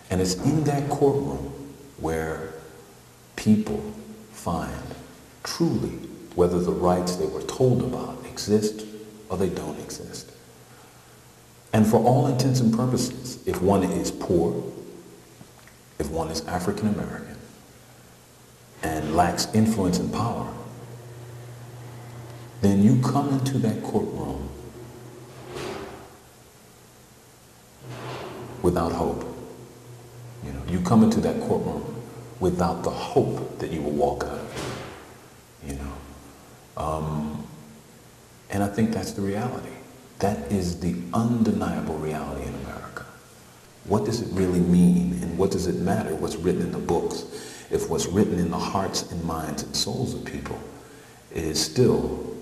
And it's in that courtroom where people find truly whether the rights they were told about exist or they don't exist. And for all intents and purposes, if one is poor, if one is African American, and lacks influence and power, then you come into that courtroom without hope. You know, you come into that courtroom without the hope that you will walk out of it. You know, and I think that's the reality. That is the undeniable reality in America. What does it really mean, and what does it matter what's written in the books if what's written in the hearts and minds and souls of people is still,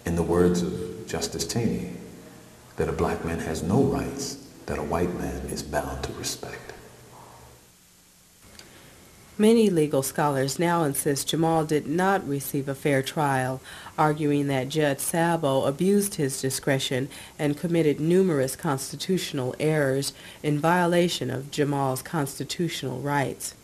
in the words of Justice Taney, that a black man has no rights that a white man is bound to respect. Many legal scholars now insist Jamal did not receive a fair trial, arguing that Judge Sabo abused his discretion and committed numerous constitutional errors in violation of Jamal's constitutional rights.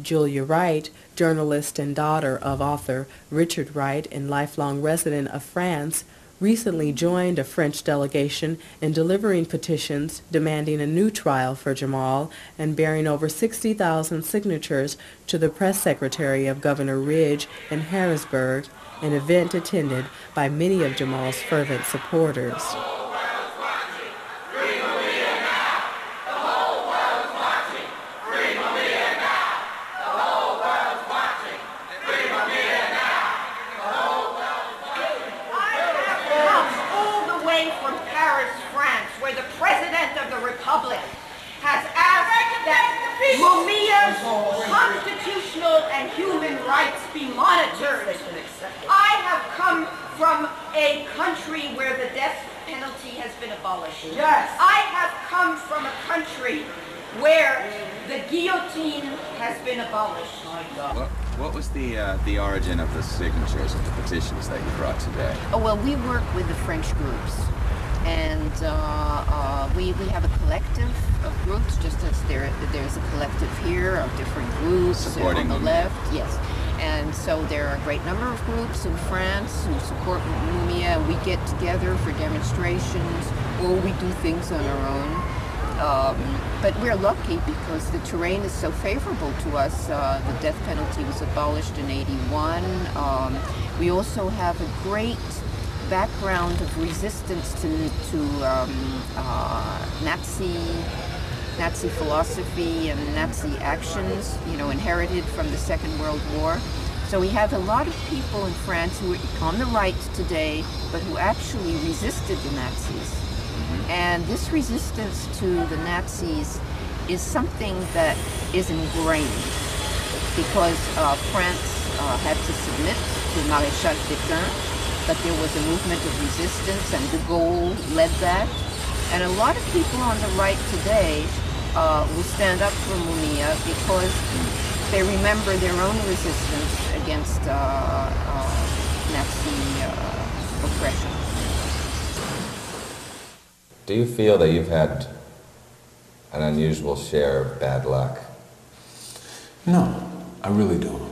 Julia Wright, journalist and daughter of author Richard Wright and lifelong resident of France, recently joined a French delegation in delivering petitions demanding a new trial for Jamal and bearing over 60,000 signatures to the press secretary of Governor Ridge in Harrisburg, an event attended by many of Jamal's fervent supporters. Has asked that Mumia's constitutional and human rights be monitored. I have come from a country where the death penalty has been abolished. Yes. I have come from a country where the guillotine has been abolished. What was the origin of the signatures of the petitions that you brought today? Oh, well, we work with the French groups. And we have a collective of groups, just as there's a collective here of different groups supporting on the Mumia. left. Yes, and so there are a great number of groups in France who support Mumia. We get together for demonstrations, or we do things on our own. But we're lucky because the terrain is so favorable to us. The death penalty was abolished in '81. We also have a great background of resistance to Nazi philosophy and Nazi actions, you know, inherited from the Second World War. So we have a lot of people in France who are on the right today, but who actually resisted the Nazis. And this resistance to the Nazis is something that is ingrained because France had to submit to Maréchal Pétain. But there was a movement of resistance, and de Gaulle led that. And a lot of people on the right today will stand up for Mumia because they remember their own resistance against Nazi oppression. Do you feel that you've had an unusual share of bad luck? No, I really don't.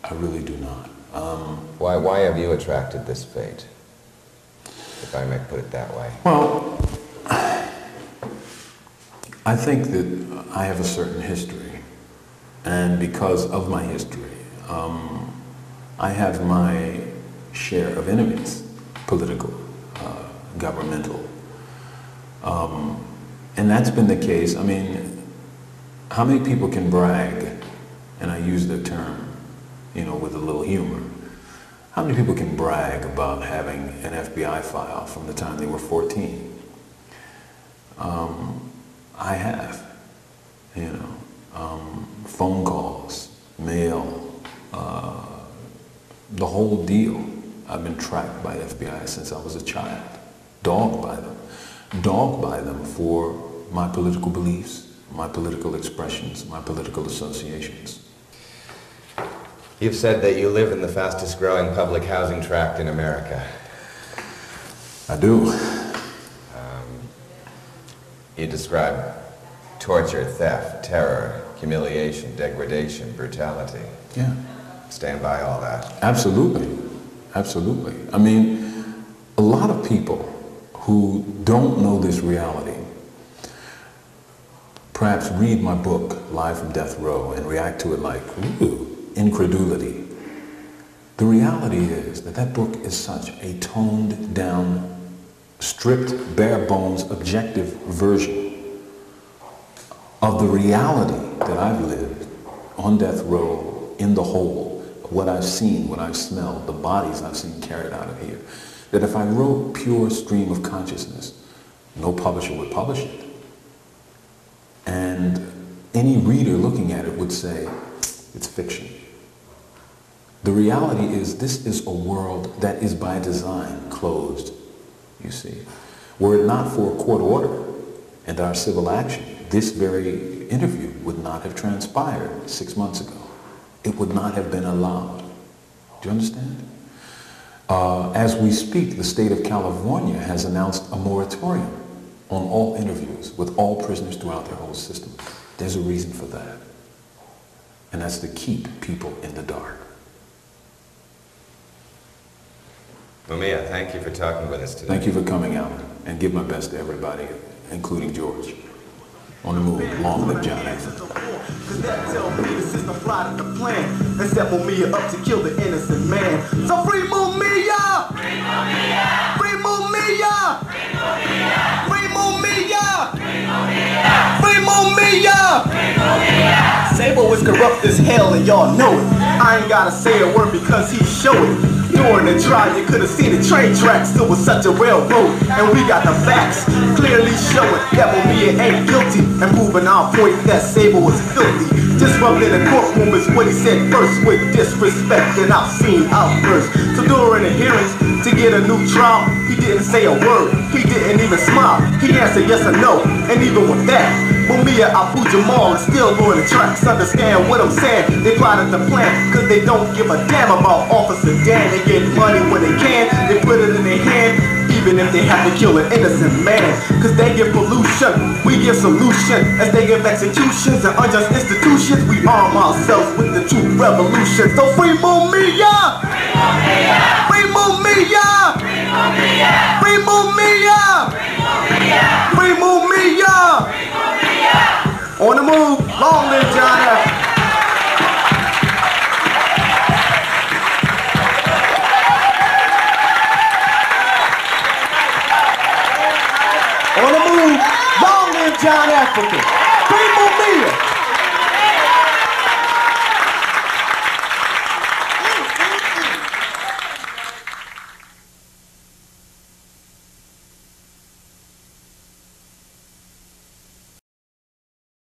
I really do not. Why have you attracted this fate, if I may put it that way? Well, I think that I have a certain history, and because of my history, I have my share of enemies, political, governmental, and that's been the case. I mean, how many people can brag, and I use the term, you know, with a little humor. How many people can brag about having an FBI file from the time they were 14? I have, you know, phone calls, mail, the whole deal. I've been tracked by the FBI since I was a child, dogged by them for my political beliefs, my political expressions, my political associations. You've said that you live in the fastest growing public housing tract in America. I do. You describe torture, theft, terror, humiliation, degradation, brutality. Yeah. Stand by all that. Absolutely. Absolutely. I mean, a lot of people who don't know this reality perhaps read my book, Live from Death Row, and react to it like, ooh, incredulity. The reality is that that book is such a toned down, stripped, bare bones, objective version of the reality that I've lived on death row, in the hole, what I've seen, what I've smelled, the bodies I've seen carried out of here, that if I wrote pure stream of consciousness, no publisher would publish it. And any reader looking at it would say, it's fiction. The reality is, this is a world that is by design closed, you see. Were it not for a court order and our civil action, this very interview would not have transpired 6 months ago. It would not have been allowed. Do you understand? As we speak, the state of California has announced a moratorium on all interviews with all prisoners throughout their whole system. There's a reason for that. And that's to keep people in the dark. Mumia, thank you for talking with us today. Thank you for coming out, and give my best to everybody, including George. On the move, long live John F. Cause that tell me the system plotted the plan and set Mumia up to kill the innocent man. So free Mumia! Free Mumia! Free Mumia! Free Mumia! Free Mumia! Free Mumia! Sable was corrupt as hell and y'all know it. I ain't gotta say a word because he showed it. During the trial, you could have seen the train tracks. It was such a railroad, and we got the facts clearly showing that Mumia ain't guilty, and proving our point that Sable was filthy. Disrupting the courtroom is what he said first, with disrespect and obscene outbursts. So during the hearings, to get a new trial, he didn't say a word. He didn't even smile. He answered yes or no, and even with that, Mumia Abu-Jamal is still on the tracks. Understand what I'm saying? They plotted the plan, cause they don't give a damn about Officer Dan. They get money when they can, they put it in their hand, even if they have to kill an innocent man. Cause they give pollution, we give solution. As they give executions and unjust institutions, we arm ourselves with the true revolution. So free Mumia! Free Mumia! Free Mumia! Free Mumia! Free Mumia! Free Mumia! On the move, long live John F. On the move, long live John Africa.